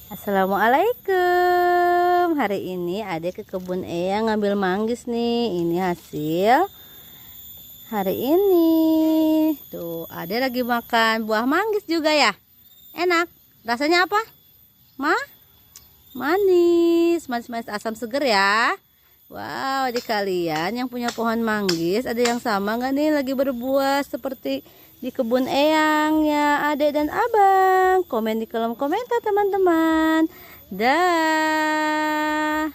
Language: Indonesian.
Assalamualaikum. Hari ini Adek ke kebun Eyang ngambil manggis nih. Ini hasil hari ini. Tuh, Adek lagi makan buah manggis juga ya. Enak. Rasanya apa? Manis. Manis-manis asam seger ya. Wow, adik kalian yang punya pohon manggis, ada yang sama nggak nih lagi berbuah seperti di kebun Eyang ya, adek dan abang? Komen di kolom komentar teman-teman. Dah.